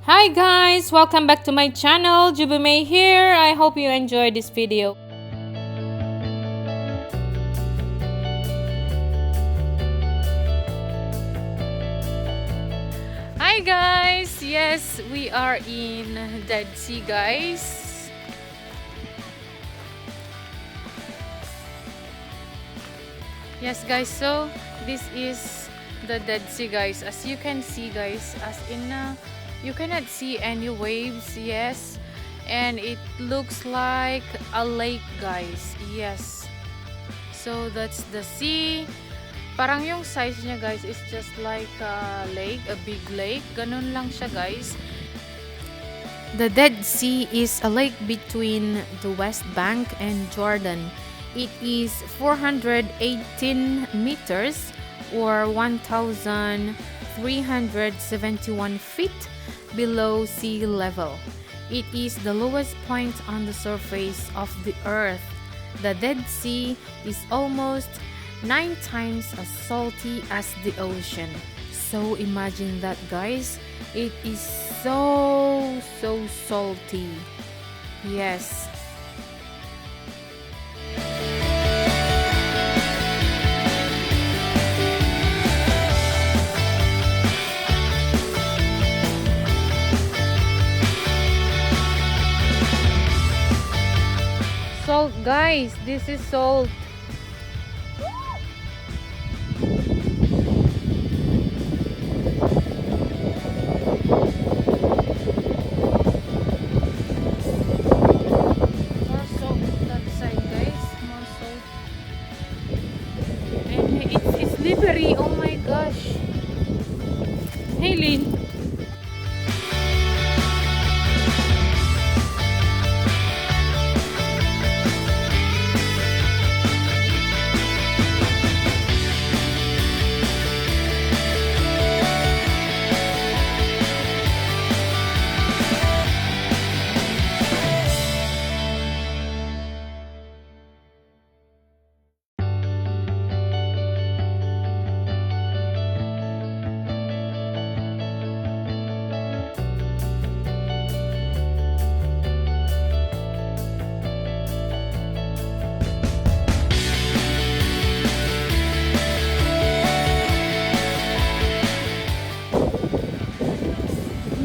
Hi guys, welcome back to my channel. Joby here. I hope you enjoyed this video. Hi guys, yes, we are in Dead Sea guys. Yes guys, so this is the Dead Sea guys. As you can see guys, as in you cannot see any waves, yes, and it looks like a lake guys. Yes, so that's the sea. Parang yung size niya guys is just like a lake, a big lake. Ganun lang siya guys. The Dead Sea is a lake between the West Bank and Jordan. It is 418 meters or 1,371 feet below sea level. It is the lowest point on the surface of the earth. The Dead Sea is almost 9 times as salty as the ocean. So imagine that guys, it is so salty. Yes. Salt guys, this is salt. More salt that side guys, more salt. And it's slippery, oh my gosh. Hey Lynn.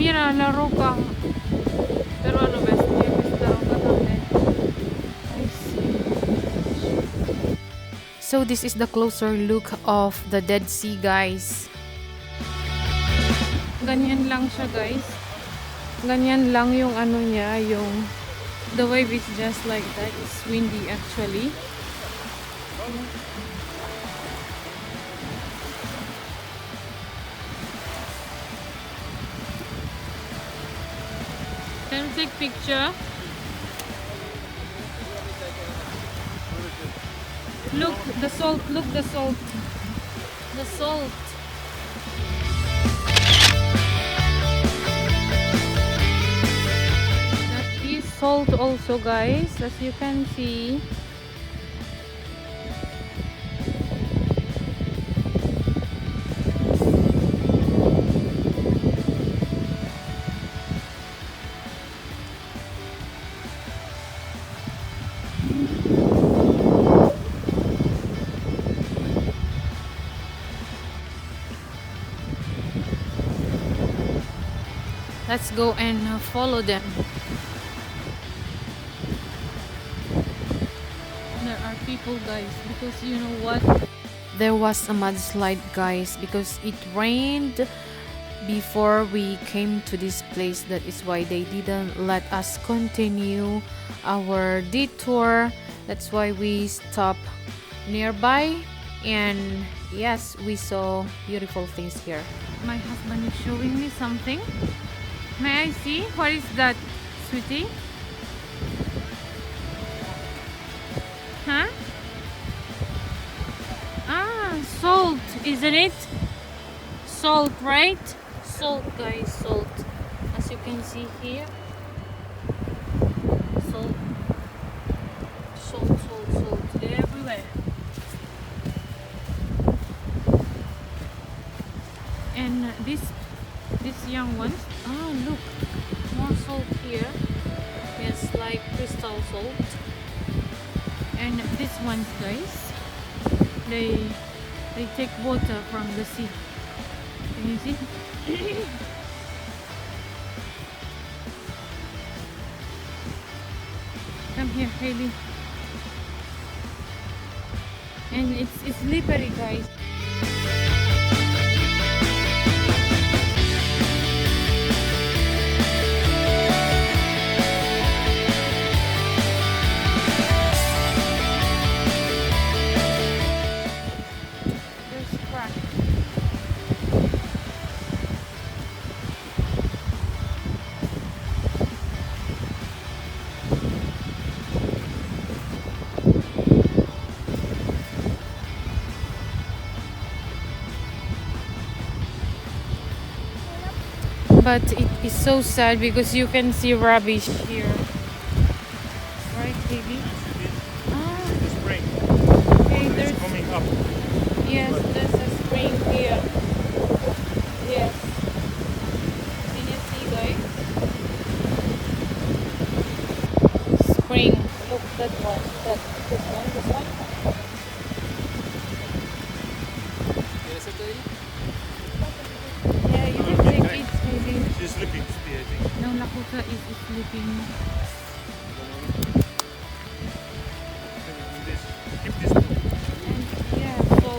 Mira, laro ka. Pero ano best? Laro ka natin. I see. So this is the closer look of the Dead Sea guys. Ganyan lang siya guys. Ganyan lang yung ano niya, yung the wave is just like that. It's windy actually. Can we take picture? Look, the salt, look the salt. The salt. That is salt also guys, as you can see. Let's go and follow them. There are people guys, because you know what? There was a mudslide guys because it rained before we came to this place. That is why they didn't let us continue our detour. That's why we stopped nearby, and yes, we saw beautiful things here. My husband is showing me something. May I see? What is that, sweetie? Huh? Ah, salt, isn't it? Salt, right? Salt, guys, salt. As you can see here. Salt. Salt everywhere. And this young ones, oh look, salt. And these ones, guys, they take water from the sea. Can you see? Come here, Haley. And it's slippery, guys. There's crack. But it is so sad because you can see rubbish here. Right, baby? Ah, The spring okay, is there's... coming up. Yes, there's a spring here. Yes. Can you see, guys? Spring. Look, that one. This one. Yeah, you can take it, maybe. She's sleeping, I think. No, Lakota is sleeping. This. Keep this too. And yeah, so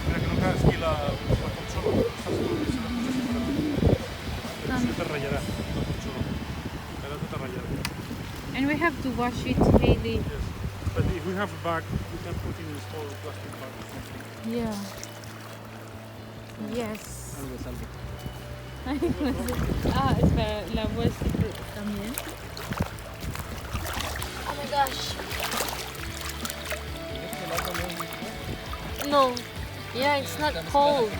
Mira que no caes aquí la consola. Está seguro que se la puso separada. Se te rayará la consola. Pero te rayará. and we have to wash it daily. Yes. But if we have a bag, we can put in a small plastic bag or something. Yeah. Yes. Espera, la voz también. Oh my gosh. No. Yeah, it's not cold.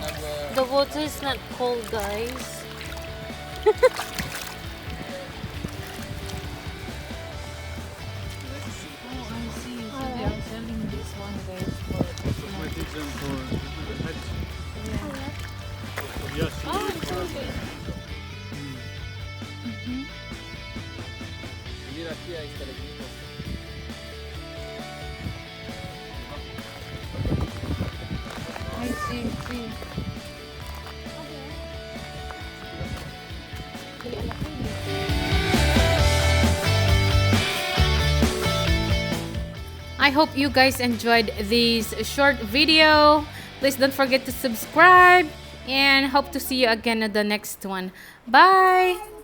The water is not cold, guys. Oh, I see. So they are selling this one, guys, for Cosmetics and for pets. yeah. Yes. Oh, it's okay. Mhm. Mira aquí, ahí está el equipo. I see. I hope you guys enjoyed this short video. Please don't forget to subscribe and hope to see you again at the next one. Bye!